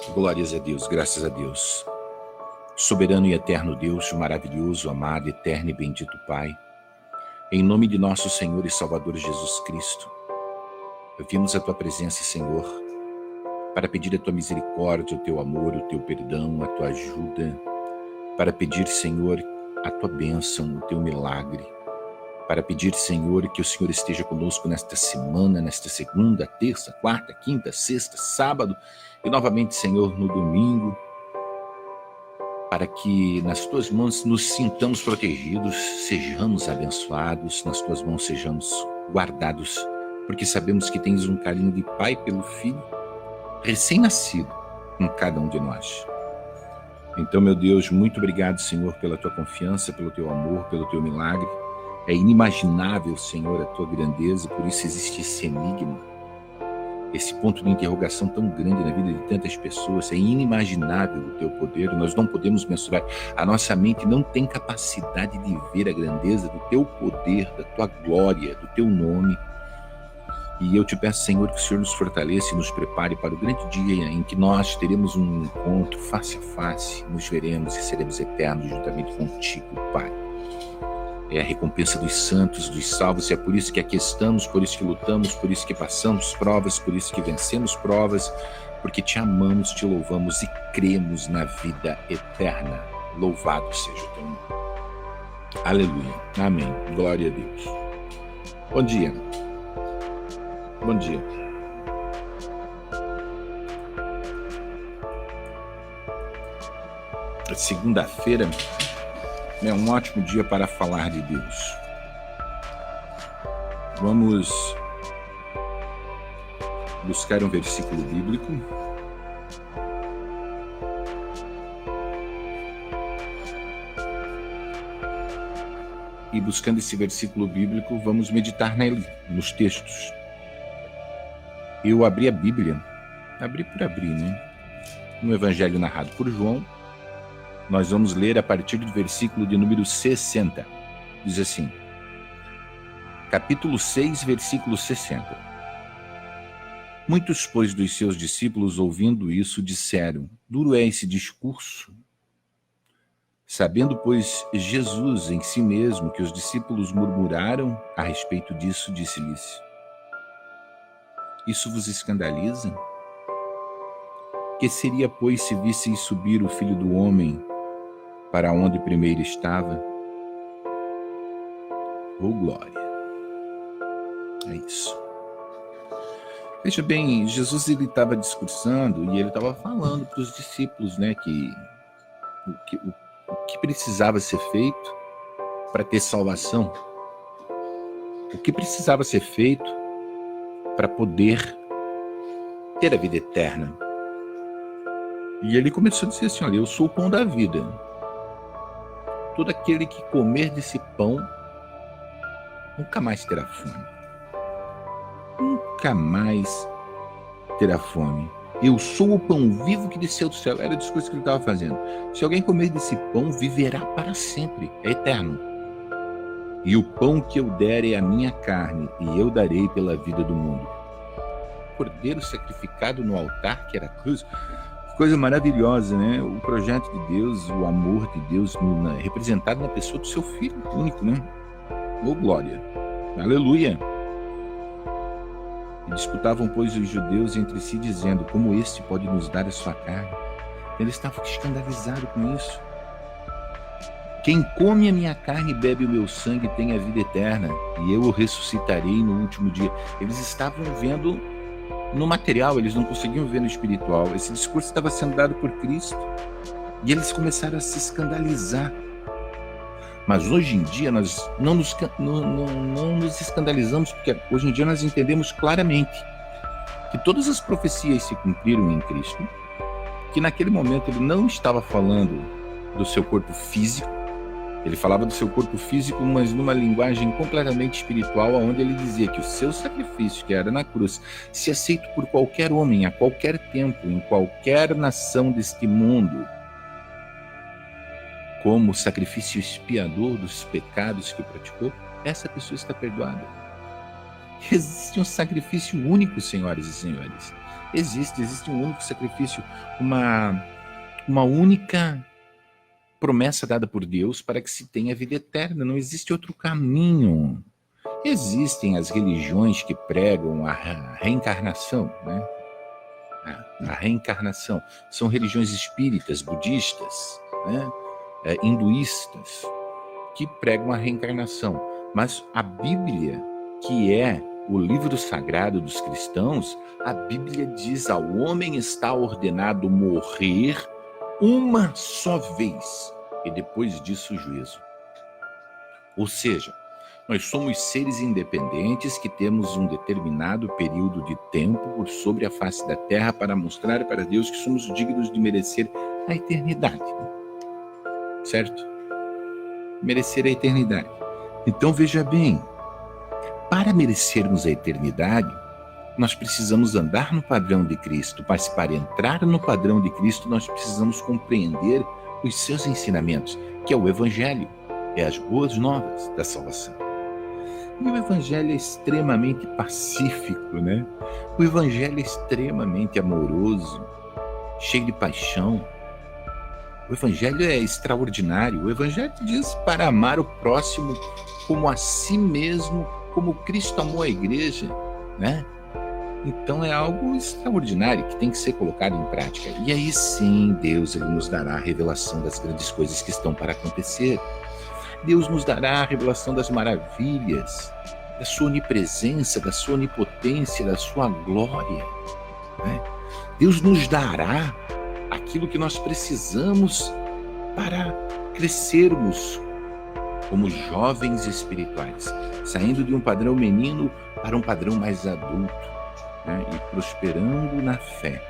Glórias a Deus, graças a Deus. Soberano e eterno Deus, maravilhoso, amado, eterno e bendito Pai, em nome de nosso Senhor e Salvador Jesus Cristo, vimos a Tua presença, Senhor, para pedir a Tua misericórdia, o Teu amor, o Teu perdão, a Tua ajuda, para pedir, Senhor, a Tua bênção, o Teu milagre, para pedir, Senhor, que o Senhor esteja conosco nesta semana, nesta segunda, terça, quarta, quinta, sexta, sábado e novamente, Senhor, no domingo, para que nas Tuas mãos nos sintamos protegidos, sejamos abençoados, nas Tuas mãos sejamos guardados, porque sabemos que Tens um carinho de Pai pelo Filho, recém-nascido em cada um de nós. Então, meu Deus, muito obrigado, Senhor, pela Tua confiança, pelo Teu amor, pelo Teu milagre. É inimaginável, Senhor, a Tua grandeza, por isso existe esse enigma, esse ponto de interrogação tão grande na vida de tantas pessoas. É inimaginável o Teu poder, nós não podemos mensurar. A nossa mente não tem capacidade de ver a grandeza do Teu poder, da Tua glória, do Teu nome. E eu te peço, Senhor, que o Senhor nos fortaleça e nos prepare para o grande dia em que nós teremos um encontro face a face, nos veremos e seremos eternos juntamente contigo, Pai. É a recompensa dos santos, dos salvos, e é por isso que aqui estamos, por isso que lutamos, por isso que passamos provas, por isso que vencemos provas, porque Te amamos, Te louvamos e cremos na vida eterna. Louvado seja o Teu nome. Aleluia. Amém. Glória a Deus. Bom dia. Bom dia. Segunda-feira é um ótimo dia para falar de Deus. Vamos buscar um versículo bíblico. E buscando esse versículo bíblico, vamos meditar nele, nos textos. Eu abri a Bíblia, abri por abrir, né? No Evangelho narrado por João, nós vamos ler a partir do versículo de número 60. Diz assim, capítulo 6, versículo 60. Muitos, pois, dos seus discípulos, ouvindo isso, disseram, duro é esse discurso. Sabendo, pois, Jesus em si mesmo que os discípulos murmuraram a respeito disso, disse-lhes, isso vos escandaliza? Que seria, pois, se visseis subir o Filho do Homem para onde primeiro estava? Oh, glória! É isso. Veja bem, Jesus ele estava discursando e ele estava falando para os discípulos, né, que o que precisava ser feito para ter salvação, o que precisava ser feito para poder ter a vida eterna. E ele começou a dizer assim, olha, eu sou o pão da vida. Todo aquele que comer desse pão nunca mais terá fome. Nunca mais terá fome. Eu sou o pão vivo que desceu do céu. Era o discurso que ele estava fazendo. Se alguém comer desse pão, viverá para sempre. É eterno. E o pão que eu der é a minha carne, e eu darei pela vida do mundo. Cordeiro sacrificado no altar, que era a cruz. Coisa maravilhosa, né? O projeto de Deus, o amor de Deus representado na pessoa do seu Filho único, né? Oh, glória! Aleluia! E disputavam, pois, os judeus entre si, dizendo, como este pode nos dar a sua carne? Eles estavam escandalizados com isso. Quem come a minha carne e bebe o meu sangue tem a vida eterna, e eu o ressuscitarei no último dia. Eles estavam vendo no material, eles não conseguiam ver no espiritual. Esse discurso estava sendo dado por Cristo e eles começaram a se escandalizar. Mas hoje em dia nós não nos escandalizamos, porque hoje em dia nós entendemos claramente que todas as profecias se cumpriram em Cristo, que naquele momento ele não estava falando do seu corpo físico, ele falava do seu corpo físico, mas numa linguagem completamente espiritual, onde ele dizia que o seu sacrifício, que era na cruz, se aceito por qualquer homem, a qualquer tempo, em qualquer nação deste mundo, como sacrifício expiador dos pecados que praticou, essa pessoa está perdoada. Existe um sacrifício único, senhoras e senhores. Existe um único sacrifício, uma única promessa dada por Deus para que se tenha vida eterna. Não existe outro caminho. Existem as religiões que pregam a reencarnação, né? A reencarnação. São religiões espíritas, budistas, né? Hinduístas, que pregam a reencarnação. Mas a Bíblia, que é o livro sagrado dos cristãos, a Bíblia diz: ao homem está ordenado morrer uma só vez, e depois disso o juízo. Ou seja, nós somos seres independentes que temos um determinado período de tempo por sobre a face da terra para mostrar para Deus que somos dignos de merecer a eternidade. Certo? Merecer a eternidade. Então veja bem, para merecermos a eternidade, nós precisamos andar no padrão de Cristo, mas para entrar no padrão de Cristo, nós precisamos compreender os seus ensinamentos, que é o Evangelho, é as boas novas da salvação. E o Evangelho é extremamente pacífico, né? O Evangelho é extremamente amoroso, cheio de paixão. O Evangelho é extraordinário. O Evangelho diz para amar o próximo como a si mesmo, como Cristo amou a igreja, né? Então é algo extraordinário que tem que ser colocado em prática. E aí sim, Deus ele nos dará a revelação das grandes coisas que estão para acontecer. Deus nos dará a revelação das maravilhas, da sua onipresença, da sua onipotência, da sua glória, né? Deus nos dará aquilo que nós precisamos para crescermos como jovens espirituais, saindo de um padrão menino para um padrão mais adulto, né? E prosperando na fé,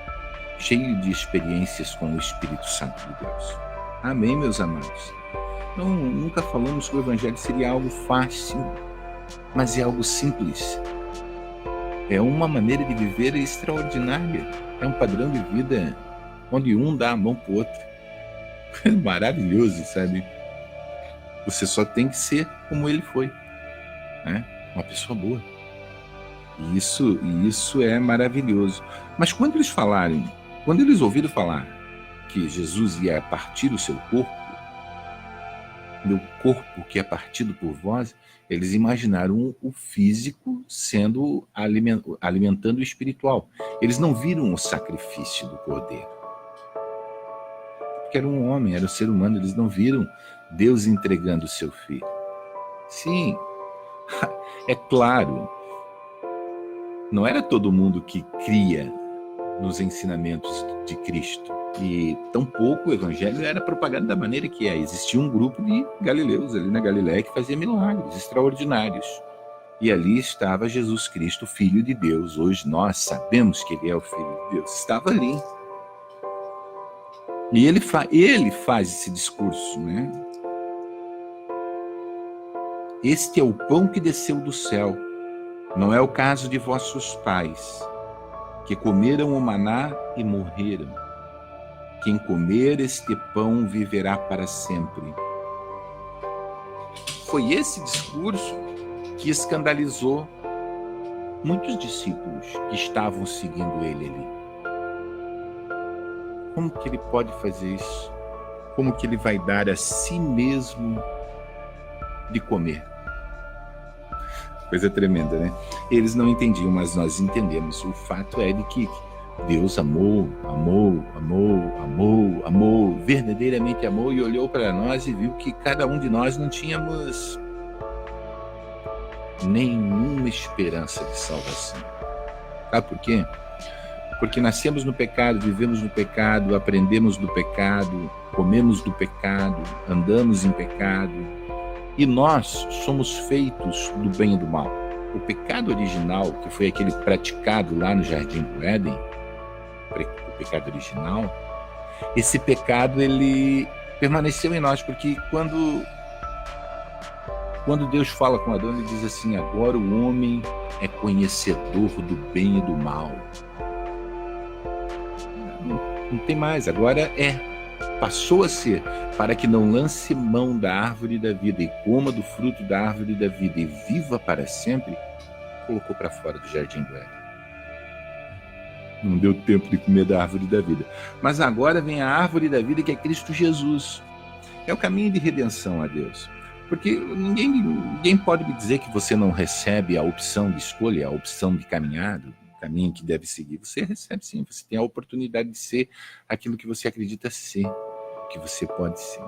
cheio de experiências com o Espírito Santo de Deus. Amém, meus amados? Então, nunca falamos que o Evangelho seria algo fácil, mas é algo simples. É uma maneira de viver extraordinária. É um padrão de vida onde um dá a mão para o outro. É maravilhoso, sabe? Você só tem que ser como ele foi, né? Uma pessoa boa. E isso é maravilhoso. Mas quando eles ouviram falar que Jesus ia partir o seu corpo, meu corpo que é partido por vós, eles imaginaram o físico sendo alimentando o espiritual. Eles não viram o sacrifício do cordeiro. Porque era um homem, era um ser humano, eles não viram Deus entregando o seu filho. Sim, é claro, não era todo mundo que cria nos ensinamentos de Cristo. E tampouco o Evangelho era propagado da maneira que é. Existia um grupo de galileus ali na Galiléia que fazia milagres extraordinários. E ali estava Jesus Cristo, Filho de Deus. Hoje nós sabemos que Ele é o Filho de Deus. Estava ali. E ele faz esse discurso, né? Este é o pão que desceu do céu. Não é o caso de vossos pais, que comeram o maná e morreram. Quem comer este pão viverá para sempre. Foi esse discurso que escandalizou muitos discípulos que estavam seguindo ele ali. Como que ele pode fazer isso? Como que ele vai dar a si mesmo de comer? Coisa tremenda, né? Eles não entendiam, mas nós entendemos. O fato é de que Deus amou, verdadeiramente amou e olhou para nós e viu que cada um de nós não tínhamos nenhuma esperança de salvação. Sabe por quê? Porque nascemos no pecado, vivemos no pecado, aprendemos do pecado, comemos do pecado, andamos em pecado. E nós somos feitos do bem e do mal. O pecado original, que foi aquele praticado lá no Jardim do Éden, o pecado original, esse pecado ele permaneceu em nós, porque quando Deus fala com Adão, ele diz assim: agora o homem é conhecedor do bem e do mal. Não tem mais, agora passou a ser, para que não lance mão da árvore da vida e coma do fruto da árvore da vida e viva para sempre, colocou para fora do Jardim do Éden. Não deu tempo de comer da árvore da vida. Mas agora vem a árvore da vida, que é Cristo Jesus. É o caminho de redenção a Deus. Porque ninguém pode me dizer que você não recebe a opção de escolha, a opção de caminhada, o caminho que deve seguir. Você recebe sim, você tem a oportunidade de ser aquilo que você acredita ser, que você pode ser.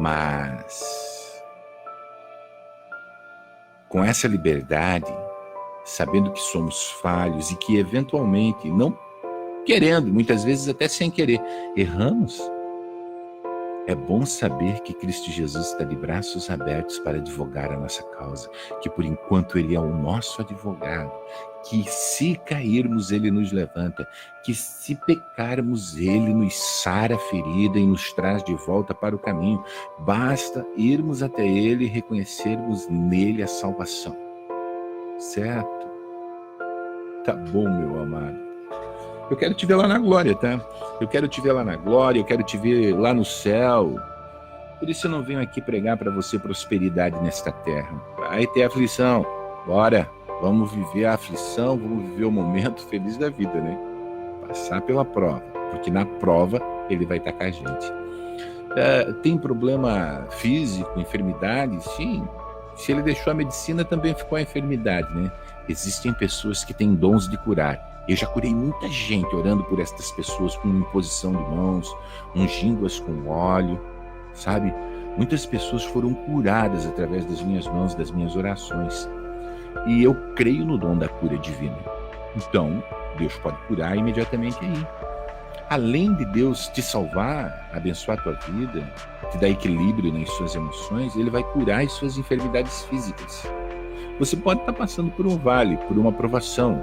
Mas, com essa liberdade, sabendo que somos falhos e que eventualmente, não querendo, muitas vezes até sem querer, erramos, é bom saber que Cristo Jesus está de braços abertos para advogar a nossa causa, que por enquanto Ele é o nosso advogado, que se cairmos Ele nos levanta, que se pecarmos Ele nos sara a ferida e nos traz de volta para o caminho. Basta irmos até Ele e reconhecermos nele a salvação. Certo? Tá bom, meu amado. Eu quero te ver lá na glória, tá? Eu quero te ver lá na glória, eu quero te ver lá no céu. Por isso eu não venho aqui pregar para você prosperidade nesta terra. Vai ter aflição. Bora, vamos viver a aflição, vamos viver o momento feliz da vida, né? Passar pela prova, porque na prova Ele vai estar com a gente. Tem problema físico, enfermidade? Sim. Se Ele deixou a medicina, também ficou a enfermidade, né? Existem pessoas que têm dons de curar. Eu já curei muita gente orando por estas pessoas com imposição de mãos, ungindo-as com óleo, sabe? Muitas pessoas foram curadas através das minhas mãos, das minhas orações. E eu creio no dom da cura divina. Então, Deus pode curar imediatamente aí. Além de Deus te salvar, abençoar a tua vida, te dar equilíbrio nas suas emoções, Ele vai curar as suas enfermidades físicas. Você pode estar passando por um vale, por uma provação.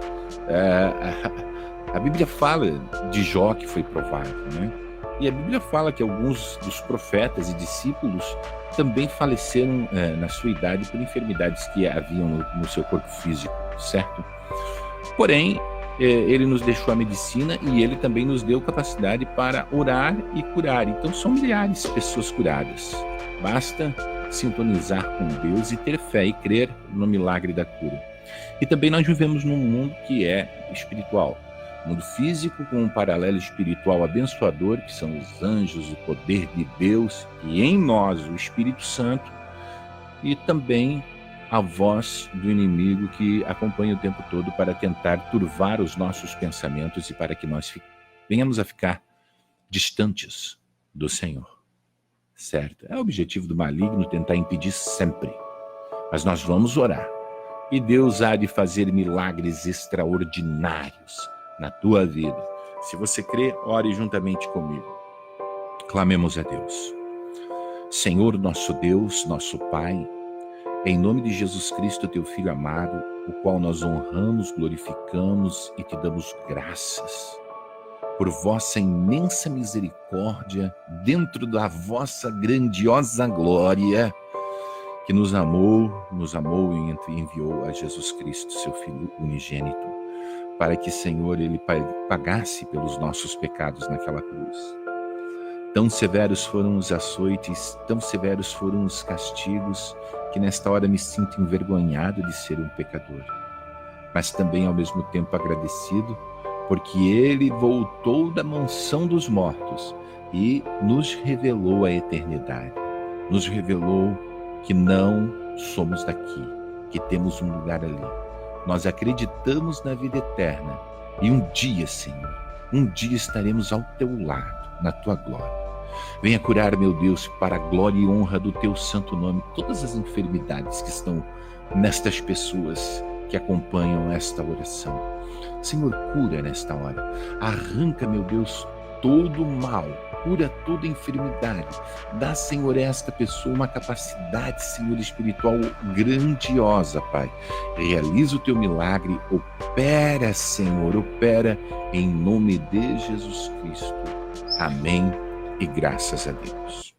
A Bíblia fala de Jó, que foi provado, né? E a Bíblia fala que alguns dos profetas e discípulos também faleceram na sua idade por enfermidades que haviam no seu corpo físico, certo? Porém, Ele nos deixou a medicina e Ele também nos deu capacidade para orar e curar. Então são milhares de pessoas curadas. Basta sintonizar com Deus e ter fé e crer no milagre da cura. E também nós vivemos num mundo que é espiritual, mundo físico com um paralelo espiritual abençoador, que são os anjos, o poder de Deus, e em nós o Espírito Santo, e também a voz do inimigo que acompanha o tempo todo para tentar turvar os nossos pensamentos e para que nós venhamos a ficar distantes do Senhor. Certo? É o objetivo do maligno tentar impedir sempre. Mas nós vamos orar. E Deus há de fazer milagres extraordinários na tua vida. Se você crê, ore juntamente comigo. Clamemos a Deus. Senhor, nosso Deus, nosso Pai, em nome de Jesus Cristo, teu Filho amado, o qual nós honramos, glorificamos e te damos graças por vossa imensa misericórdia, dentro da vossa grandiosa glória, que nos amou e enviou a Jesus Cristo, seu Filho unigênito, para que, Senhor, Ele pagasse pelos nossos pecados naquela cruz. Tão severos foram os açoites, tão severos foram os castigos, que nesta hora me sinto envergonhado de ser um pecador, mas também ao mesmo tempo agradecido, porque Ele voltou da mansão dos mortos e nos revelou a eternidade. Nos revelou que não somos daqui, que temos um lugar ali. Nós acreditamos na vida eterna e um dia, Senhor, um dia estaremos ao teu lado, na tua glória. Venha curar, meu Deus, para a glória e honra do teu santo nome, todas as enfermidades que estão nestas pessoas que acompanham esta oração. Senhor, cura nesta hora. Arranca, meu Deus, todo o mal. Cura toda enfermidade. Dá, Senhor, a esta pessoa uma capacidade, Senhor, espiritual grandiosa, Pai. Realiza o teu milagre. Opera, Senhor, opera em nome de Jesus Cristo. Amém e graças a Deus.